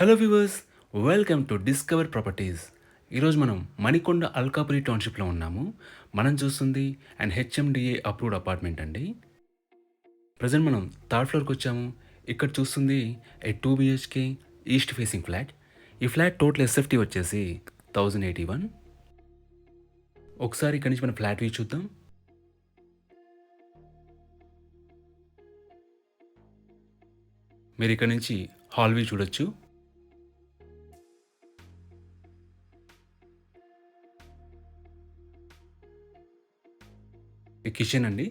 Hello viewers, welcome to discover properties. ఈరోజు మనం మణికొండ అల్కాపురి టౌన్షిప్లో ఉన్నాము. మనం చూస్తుంది అండ్ హెచ్ఎండిఏ అప్రూవ్డ్ అపార్ట్మెంట్ అండి. ప్రజెంట్ మనం థర్డ్ ఫ్లోర్కి వచ్చాము. ఇక్కడ చూస్తుంది ఏ 2 బిహెచ్కే ఈస్ట్ ఫేసింగ్ ఫ్లాట్. ఈ ఫ్లాట్ టోటల్ ఎస్ఎఫ్టీ వచ్చేసి 1081. ఒకసారి ఇక్కడి నుంచి మనం ఫ్లాట్ వ్యూ చూద్దాం. మీరు ఇక్కడ నుంచి హాల్ వ్యూ చూడొచ్చు. ఈ కిచెన్ అండి.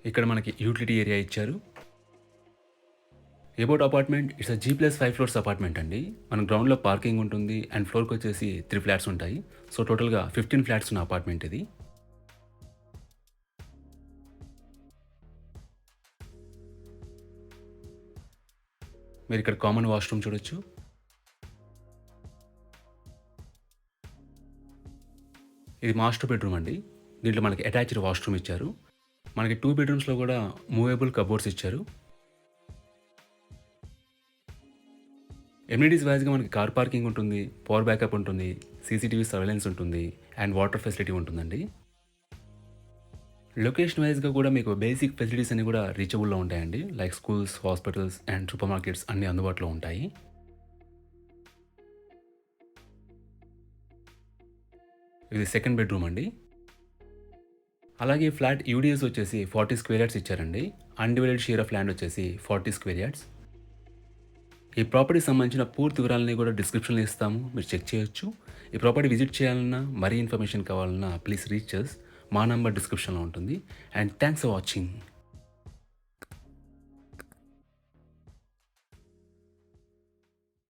ఇక్కడ మనకి యూటిలిటీ ఏరియా ఇచ్చారు. About apartment it's G+5 floors apartment అండి. మన గ్రౌండ్లో పార్కింగ్ ఉంటుంది అండ్ ఫ్లోర్కి వచ్చేసి 3 ఫ్లాట్స్ ఉంటాయి. సో టోటల్గా 15 ఫ్లాట్స్ ఉన్న అపార్ట్మెంట్ ఇది. మీరు ఇక్కడ కామన్ వాష్రూమ్ చూడొచ్చు. ఇది మాస్టర్ బెడ్రూమ్ అండి. దీంట్లో మనకి అటాచ్డ్ వాష్రూమ్ ఇచ్చారు. మనకి 2 బెడ్రూమ్స్లో కూడా మూవేబుల్ కబోర్డ్స్ ఇచ్చారు. ఎమ్యూనిటీస్ వైజ్గా మనకి కార్ పార్కింగ్ ఉంటుంది, పవర్ బ్యాకప్ ఉంటుంది, సీసీటీవీ సర్వేలెన్స్ ఉంటుంది అండ్ వాటర్ ఫెసిలిటీ ఉంటుందండి. లొకేషన్ వైజ్గా కూడా మీకు బేసిక్ ఫెసిలిటీస్ అన్ని కూడా రీచబుల్లో ఉంటాయండి. Like schools, hospitals and super markets అన్నీ అందుబాటులో ఉంటాయి. ఇది సెకండ్ బెడ్రూమ్ అండి. అలాగే ఫ్లాట్ యూడిఎస్ వచ్చేసి 40 స్క్వేర్ యార్డ్స్ ఇచ్చారండి. అన్డివైడెడ్ షేర్ ఆఫ్ ల్యాండ్ వచ్చేసి 40 స్క్వేర్ యార్డ్స్. ఈ ప్రాపర్టీకి సంబంధించిన పూర్తి వివరాలని కూడా డిస్క్రిప్షన్లో ఇస్తాము, మీరు చెక్ చేయొచ్చు. ఈ ప్రాపర్టీ విజిట్ చేయాలన్నా, మరీ ఇన్ఫర్మేషన్ కావాలన్నా ప్లీజ్ రీచ్ అస్. మా నంబర్ డిస్క్రిప్షన్లో ఉంటుంది. And thanks for watching.